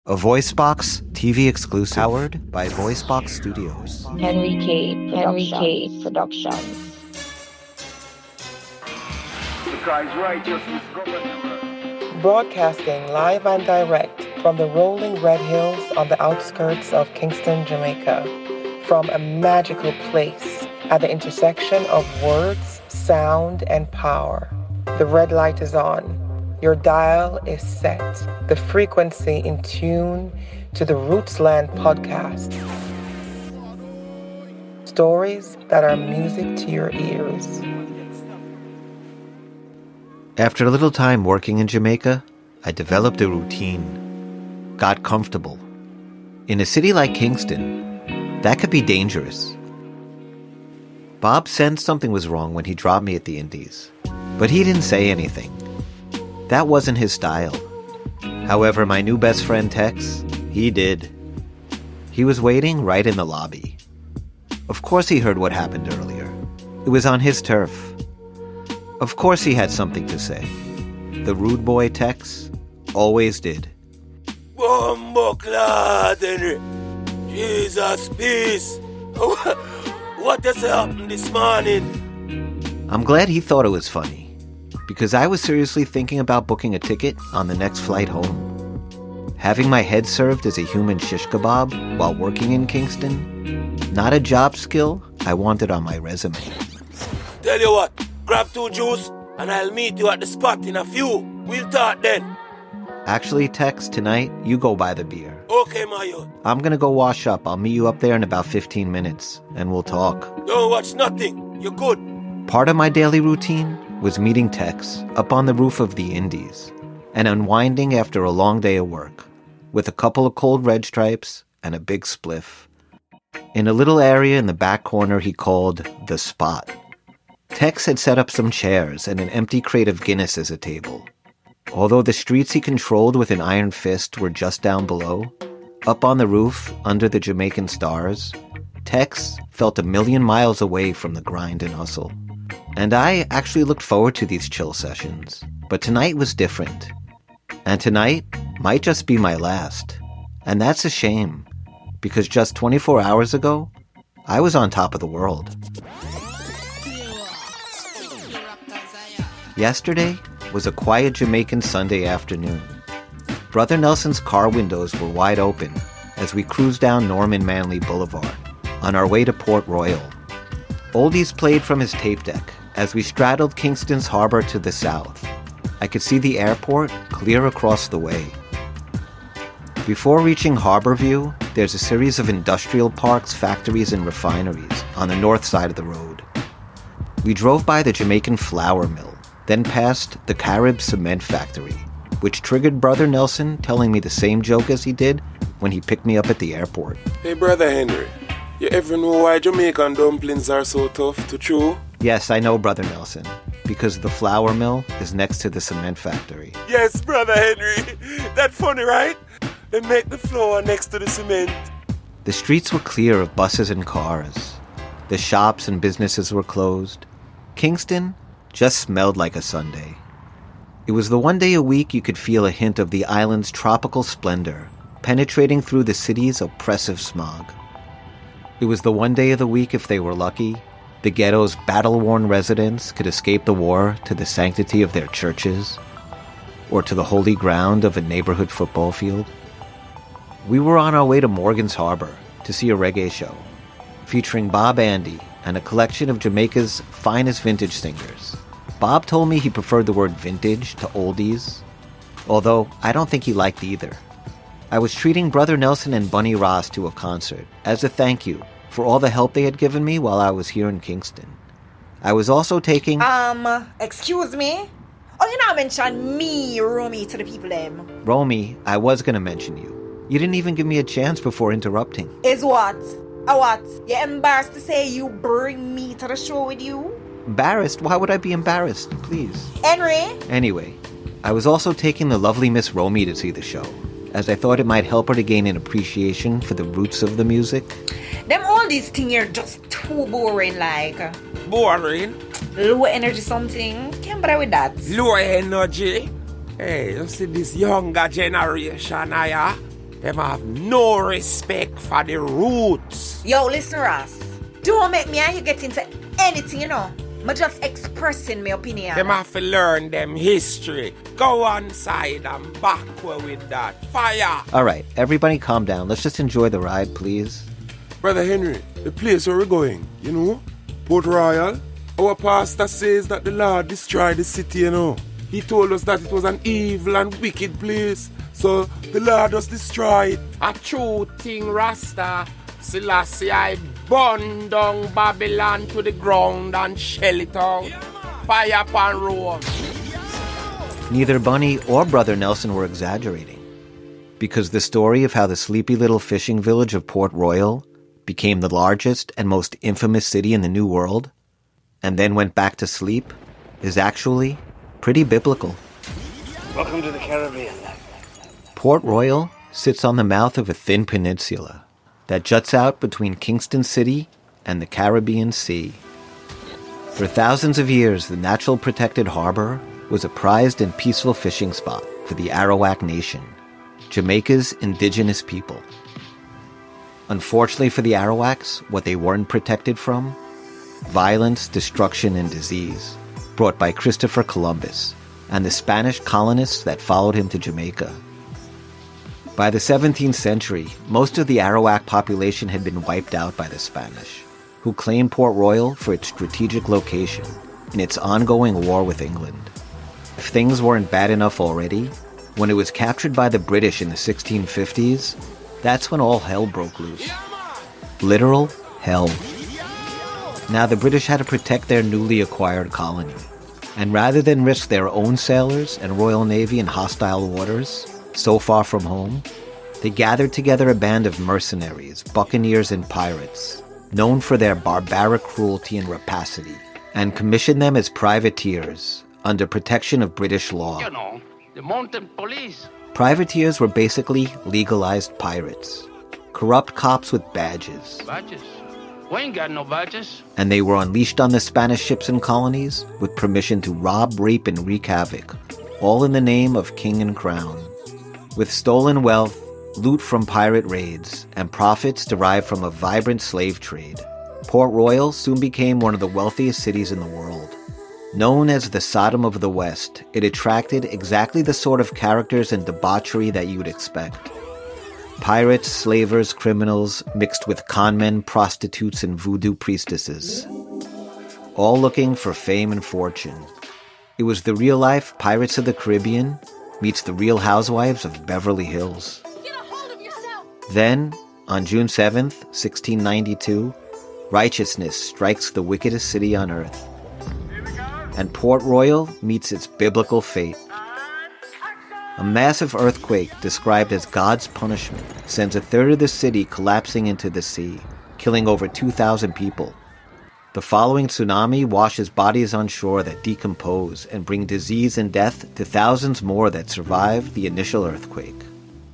a Voice Boxx TV exclusive powered by Voice Boxx Studios. Henry K. Productions. Because righteousness governs the world. Broadcasting live and direct from the rolling red hills on the outskirts of Kingston, Jamaica, from a magical place at the intersection of words, sound, and power. The red light is on. Your dial is set. The frequency in tune to the Rootsland podcast. Stories that are music to your ears. After a little time working in Jamaica, I developed a routine, got comfortable. In a city like Kingston, that could be dangerous. Bob sensed something was wrong when he dropped me at the Indies, but he didn't say anything. That wasn't his style. However, my new best friend Tex, he did. He was waiting right in the lobby. Of course he heard what happened earlier. It was on his turf. Of course he had something to say. The rude boy Tex always did. Bomboclad, Henry. Jesus, peace. What has happened this morning? I'm glad he thought it was funny, because I was seriously thinking about booking a ticket on the next flight home. Having my head served as a human shish kebab while working in Kingston, not a job skill I wanted on my resume. Tell you what, grab 2 juice and I'll meet you at the spot in a few. We'll talk then. Actually, Tex, tonight, you go buy the beer. Okay, my youth. I'm gonna go wash up. I'll meet you up there in about 15 minutes, and we'll talk. Don't watch nothing. You're good. Part of my daily routine was meeting Tex up on the roof of the Indies and unwinding after a long day of work with a couple of cold red stripes and a big spliff. In a little area in the back corner he called the spot. Tex had set up some chairs and an empty crate of Guinness as a table. Although the streets he controlled with an iron fist were just down below, up on the roof under the Jamaican stars, Tex felt a million miles away from the grind and hustle. And I actually looked forward to these chill sessions. But tonight was different. And tonight might just be my last. And that's a shame, because just 24 hours ago, I was on top of the world. Yesterday was a quiet Jamaican Sunday afternoon. Brother Nelson's car windows were wide open as we cruised down Norman Manley Boulevard on our way to Port Royal. Oldies played from his tape deck as we straddled Kingston's harbor to the south. I could see the airport clear across the way. Before reaching Harbor View, there's a series of industrial parks, factories, and refineries on the north side of the road. We drove by the Jamaican flour mill, then past the Carib cement factory, which triggered Brother Nelson telling me the same joke as he did when he picked me up at the airport. Hey, Brother Henry, you ever know why Jamaican dumplings are so tough to chew? Yes, I know, Brother Nelson, because the flour mill is next to the cement factory. Yes, Brother Henry. That's funny, right? They make the flour next to the cement. The streets were clear of buses and cars. The shops and businesses were closed. Kingston just smelled like a Sunday. It was the one day a week you could feel a hint of the island's tropical splendor penetrating through the city's oppressive smog. It was the one day of the week, if they were lucky, the ghetto's battle-worn residents could escape the war to the sanctity of their churches or to the holy ground of a neighborhood football field. We were on our way to Morgan's Harbor to see a reggae show featuring Bob Andy and a collection of Jamaica's finest vintage singers. Bob told me he preferred the word vintage to oldies, although I don't think he liked either. I was treating Brother Nelson and Bunny Ross to a concert as a thank you for all the help they had given me while I was here in Kingston. I was also taking... Excuse me? Oh, you not mention me, Romy, to the people, them. Romy, I was going to mention you. You didn't even give me a chance before interrupting. Is what? What? You embarrassed to say you bring me to the show with you? Embarrassed? Why would I be embarrassed? Please. Henry? Anyway, I was also taking the lovely Miss Romy to see the show, as I thought it might help her to gain an appreciation for the roots of the music. Them all these things are just too boring, like. Boring? Low energy something. Can't bother with that. Low energy? Hey, you see this younger generation, them have no respect for the roots. Yo, listen, Ross. Don't make me and you get into anything, you know. I'm just expressing my opinion. Them have to learn them history. Go on side and backward with that. Fire! All right, everybody calm down. Let's just enjoy the ride, please. Brother Henry, the place where we're going, you know, Port Royal, our pastor says that the Lord destroyed the city, you know. He told us that it was an evil and wicked place. So the Lord just destroy it. A true thing, Rasta. Selassie, I burn down Babylon to the ground and shell it out. Fire upon Rome. Neither Bunny or Brother Nelson were exaggerating, because the story of how the sleepy little fishing village of Port Royal became the largest and most infamous city in the New World, and then went back to sleep, is actually pretty biblical. Welcome to the Caribbean. Port Royal sits on the mouth of a thin peninsula that juts out between Kingston City and the Caribbean Sea. For thousands of years, the natural protected harbor was a prized and peaceful fishing spot for the Arawak Nation, Jamaica's indigenous people. Unfortunately for the Arawaks, what they weren't protected from? Violence, destruction, and disease brought by Christopher Columbus and the Spanish colonists that followed him to Jamaica. By the 17th century, most of the Arawak population had been wiped out by the Spanish, who claimed Port Royal for its strategic location in its ongoing war with England. If things weren't bad enough already, when it was captured by the British in the 1650s, that's when all hell broke loose. Literal hell. Now the British had to protect their newly acquired colony, and rather than risk their own sailors and Royal Navy in hostile waters, so far from home, they gathered together a band of mercenaries, buccaneers, and pirates, known for their barbaric cruelty and rapacity, and commissioned them as privateers under protection of British law. You know, the mountain police. Privateers were basically legalized pirates, corrupt cops with badges. Badges? We ain't got no badges. And they were unleashed on the Spanish ships and colonies with permission to rob, rape, and wreak havoc, all in the name of king and crown. With stolen wealth, loot from pirate raids, and profits derived from a vibrant slave trade, Port Royal soon became one of the wealthiest cities in the world. Known as the Sodom of the West, it attracted exactly the sort of characters and debauchery that you would expect. Pirates, slavers, criminals, mixed with conmen, prostitutes, and voodoo priestesses. All looking for fame and fortune. It was the real-life Pirates of the Caribbean meets the Real Housewives of Beverly Hills. Get a hold of yourself! Then, on June 7th, 1692, righteousness strikes the wickedest city on earth. And Port Royal meets its biblical fate. A massive earthquake, described as God's punishment, sends a third of the city collapsing into the sea, killing over 2,000 people. The following tsunami washes bodies on shore that decompose and bring disease and death to thousands more that survived the initial earthquake.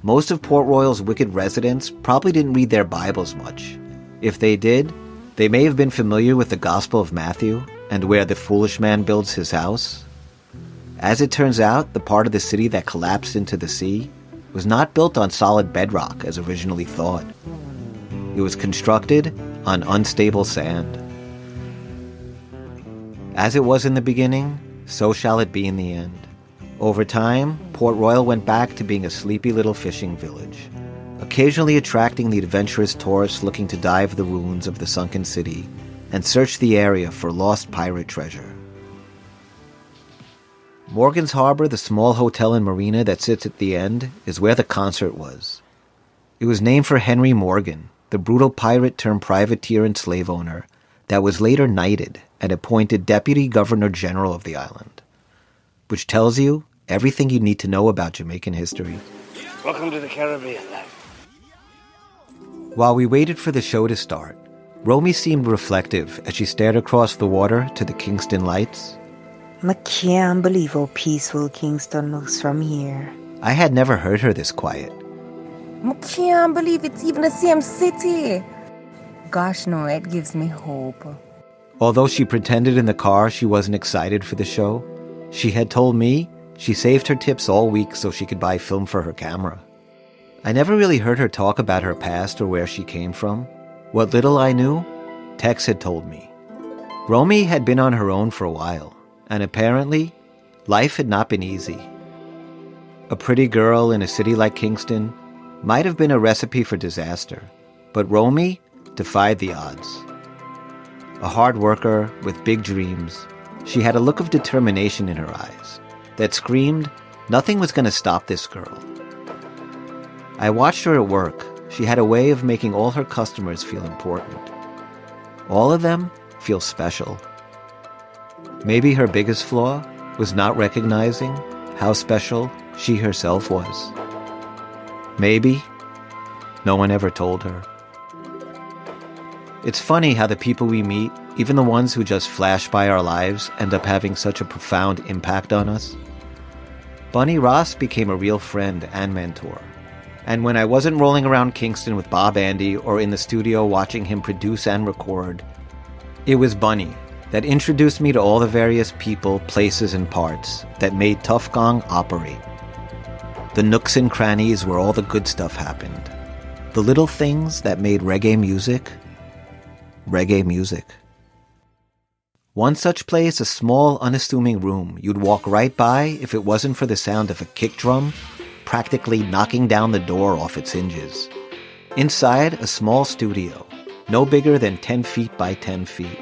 Most of Port Royal's wicked residents probably didn't read their Bibles much. If they did, they may have been familiar with the Gospel of Matthew and where the foolish man builds his house. As it turns out, the part of the city that collapsed into the sea was not built on solid bedrock as originally thought. It was constructed on unstable sand. As it was in the beginning, so shall it be in the end. Over time, Port Royal went back to being a sleepy little fishing village, occasionally attracting the adventurous tourists looking to dive the ruins of the sunken city and search the area for lost pirate treasure. Morgan's Harbor, the small hotel and marina that sits at the end, is where the concert was. It was named for Henry Morgan, the brutal pirate turned privateer and slave owner that was later knighted and appointed Deputy Governor General of the island, which tells you everything you need to know about Jamaican history. Welcome to the Caribbean. While we waited for the show to start, Romy seemed reflective as she stared across the water to the Kingston lights. I can't believe how peaceful Kingston looks from here. I had never heard her this quiet. I can't believe it's even the same city. Gosh, no, it gives me hope. Although she pretended in the car she wasn't excited for the show, she had told me she saved her tips all week so she could buy film for her camera. I never really heard her talk about her past or where she came from. What little I knew, Tex had told me. Romy had been on her own for a while, and apparently, life had not been easy. A pretty girl in a city like Kingston might have been a recipe for disaster, but Romy defied the odds. A hard worker with big dreams, she had a look of determination in her eyes that screamed nothing was going to stop this girl. I watched her at work. She had a way of making all her customers feel important. All of them feel special. Maybe her biggest flaw was not recognizing how special she herself was. Maybe no one ever told her. It's funny how the people we meet, even the ones who just flash by our lives, end up having such a profound impact on us. Bunny Ross became a real friend and mentor. And when I wasn't rolling around Kingston with Bob Andy or in the studio watching him produce and record, it was Bunny that introduced me to all the various people, places, and parts that made Tuff Gong operate. The nooks and crannies where all the good stuff happened. The little things that made reggae music. One such place, a small, unassuming room you'd walk right by if it wasn't for the sound of a kick drum practically knocking down the door off its hinges. Inside, a small studio, no bigger than 10 feet by 10 feet.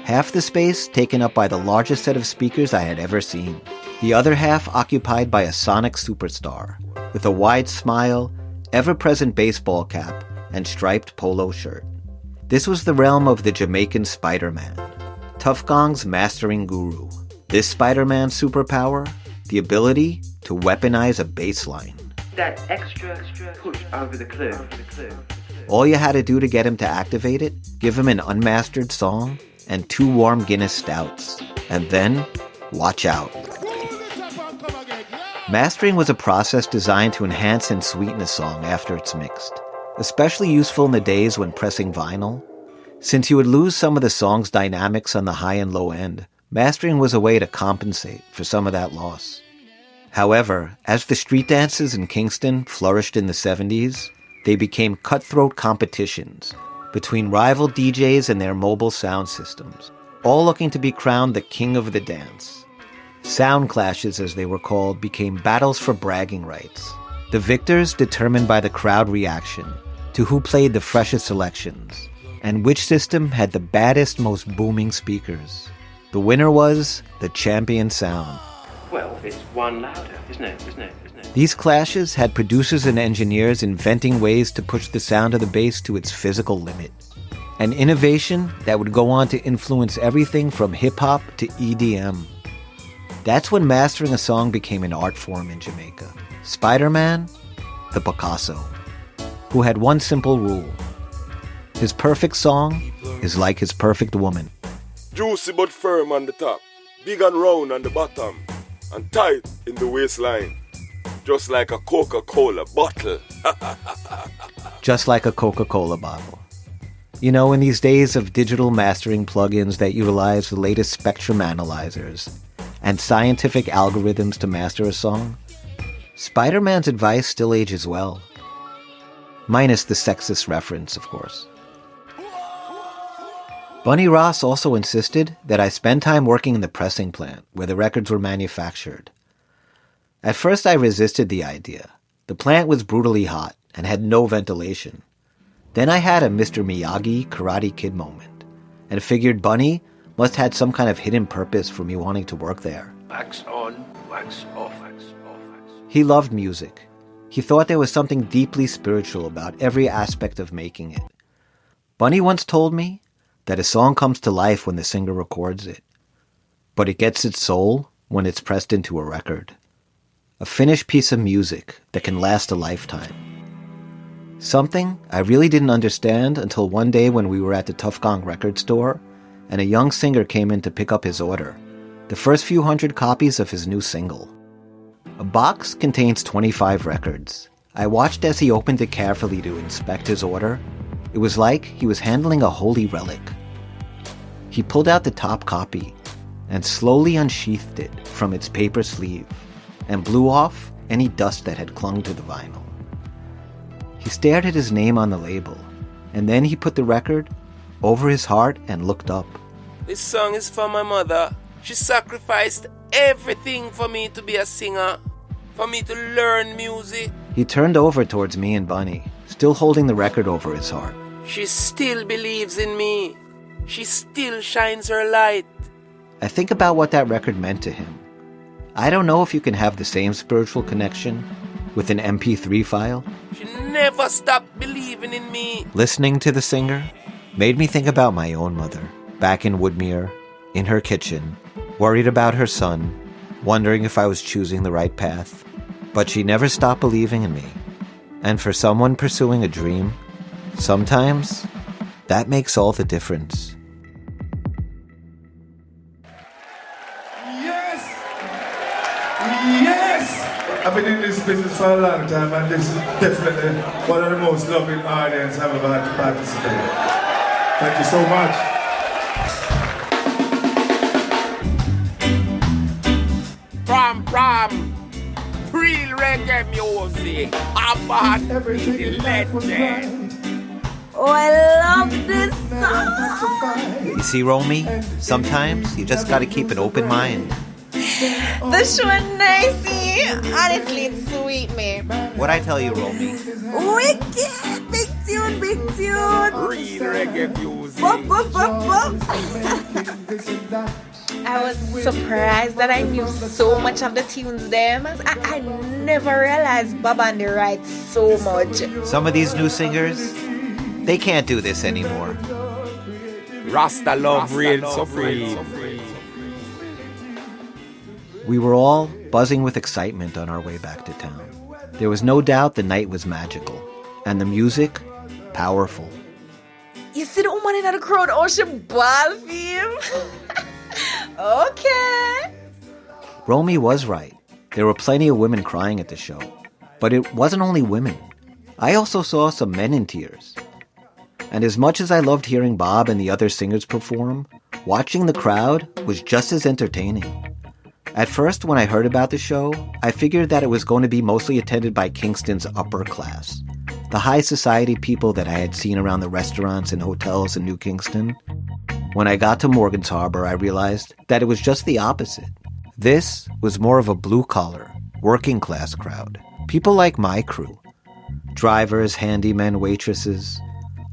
Half the space taken up by the largest set of speakers I had ever seen. The other half occupied by a sonic superstar, with a wide smile, ever-present baseball cap, and striped polo shirt. This was the realm of the Jamaican Spider-Man, Tuff Gong's mastering guru. This Spider-Man's superpower, the ability to weaponize a bass line. That extra push over the cliff. All you had to do to get him to activate it, give him an unmastered song and 2 warm Guinness stouts. And then, watch out. Mastering was a process designed to enhance and sweeten a song after it's mixed. Especially useful in the days when pressing vinyl. Since you would lose some of the song's dynamics on the high and low end, mastering was a way to compensate for some of that loss. However, as the street dances in Kingston flourished in the 70s, they became cutthroat competitions between rival DJs and their mobile sound systems, all looking to be crowned the king of the dance. Sound clashes, as they were called, became battles for bragging rights. The victors determined by the crowd reaction to who played the freshest selections and which system had the baddest, most booming speakers. The winner was the champion sound. Well, it's one louder, isn't it? These clashes had producers and engineers inventing ways to push the sound of the bass to its physical limit. An innovation that would go on to influence everything from hip-hop to EDM. That's when mastering a song became an art form in Jamaica. Spider-Man, the Picasso, who had one simple rule. His perfect song is like his perfect woman. Juicy but firm on the top, big and round on the bottom, and tight in the waistline. Just like a Coca-Cola bottle. Just like a Coca-Cola bottle. You know, in these days of digital mastering plugins that utilize the latest spectrum analyzers and scientific algorithms to master a song, Spider-Man's advice still ages well. Minus the sexist reference, of course. Bunny Ross also insisted that I spend time working in the pressing plant where the records were manufactured. At first I resisted the idea. The plant was brutally hot and had no ventilation. Then I had a Mr. Miyagi Karate Kid moment and figured Bunny must have had some kind of hidden purpose for me wanting to work there. Wax on, wax off, wax off, wax. He loved music. He thought there was something deeply spiritual about every aspect of making it. Bunny once told me that a song comes to life when the singer records it, but it gets its soul when it's pressed into a record. A finished piece of music that can last a lifetime. Something I really didn't understand until one day when we were at the Tuff Gong record store and a young singer came in to pick up his order, the first few hundred copies of his new single. A box contains 25 records. I watched as he opened it carefully to inspect his order. It was like he was handling a holy relic. He pulled out the top copy and slowly unsheathed it from its paper sleeve and blew off any dust that had clung to the vinyl. He stared at his name on the label, and then he put the record over his heart and looked up. This song is for my mother. She sacrificed everything for me to be a singer, for me to learn music. He turned over towards me and Bunny, still holding the record over his heart. She still believes in me. She still shines her light. I think about what that record meant to him. I don't know if you can have the same spiritual connection with an MP3 file. She never stopped believing in me. Listening to the singer made me think about my own mother, back in Woodmere, in her kitchen, worried about her son, wondering if I was choosing the right path. But she never stopped believing in me. And for someone pursuing a dream, sometimes that makes all the difference. Yes! I've been in this business for a long time, and this is definitely one of the most loving audiences I've ever had to participate. Thank you so much. From real reggae music, about the legend. Oh, I love this song. You see, Romy, sometimes you just gotta keep an open mind. The show nicey. Honestly, it's sweet, me. What'd I tell you, Romy? Wicked! Big tune, big tune! Real reggae music. Bop, bop, bop, bop. I was surprised that I knew so much of the tunes them. I never realized Bob and the writes so much. Some of these new singers, they can't do this anymore. Rasta love reigns supreme. We were all buzzing with excitement on our way back to town. There was no doubt the night was magical, and the music, powerful. You see the woman in the crowd, oh, she ball for him. Okay. Romy was right. There were plenty of women crying at the show. But it wasn't only women. I also saw some men in tears. And as much as I loved hearing Bob and the other singers perform, watching the crowd was just as entertaining. At first, when I heard about the show, I figured that it was going to be mostly attended by Kingston's upper class, the high society people that I had seen around the restaurants and hotels in New Kingston. When I got to Morgan's Harbor, I realized that it was just the opposite. This was more of a blue-collar, working-class crowd. People like my crew. Drivers, handymen, waitresses,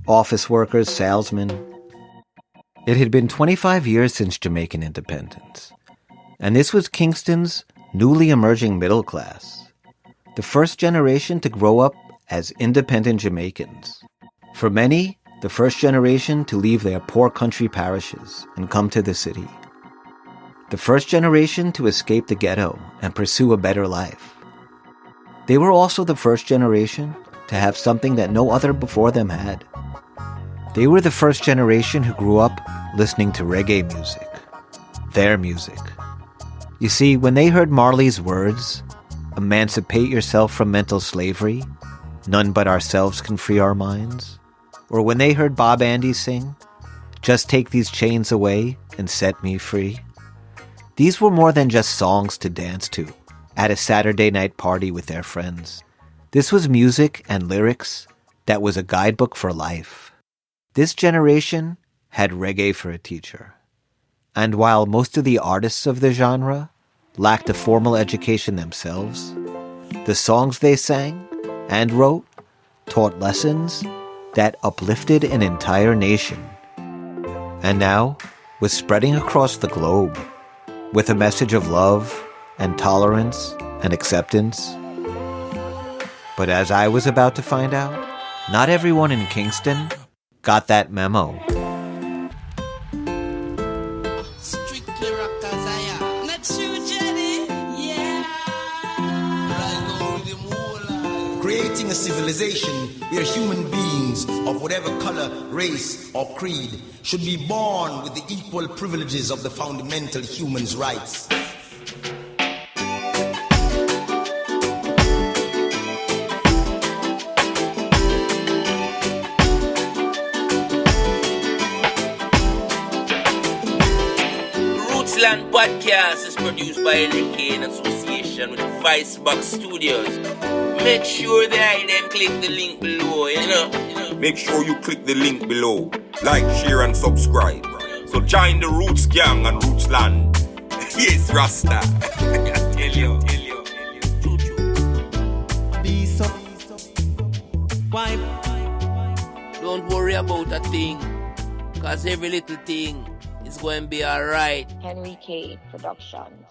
office workers, salesmen. It had been 25 years since Jamaican independence. And this was Kingston's newly emerging middle class. The first generation to grow up as independent Jamaicans. For many, the first generation to leave their poor country parishes and come to the city. The first generation to escape the ghetto and pursue a better life. They were also the first generation to have something that no other before them had. They were the first generation who grew up listening to reggae music. Their music. You see, when they heard Marley's words, "Emancipate yourself from mental slavery, none but ourselves can free our minds," or when they heard Bob Andy sing, "Just take these chains away and set me free," these were more than just songs to dance to at a Saturday night party with their friends. This was music and lyrics that was a guidebook for life. This generation had reggae for a teacher. And while most of the artists of the genre lacked a formal education themselves, the songs they sang and wrote taught lessons that uplifted an entire nation. And now was spreading across the globe with a message of love and tolerance and acceptance. But as I was about to find out, not everyone in Kingston got that memo. Creating a civilization where human beings of whatever color, race, or creed should be born with the equal privileges of the fundamental human rights. Rootsland podcast is produced by Enrique in association with Voice Boxx Studios. make sure that them click the link below, you know. Make sure you click the link below. Like, share and subscribe. So join the Roots Gang and Rootsland. Yes, Rasta. Tell you. Peace up. Why? Don't worry about a thing, cause every little thing is going to be alright. Henry K Productions.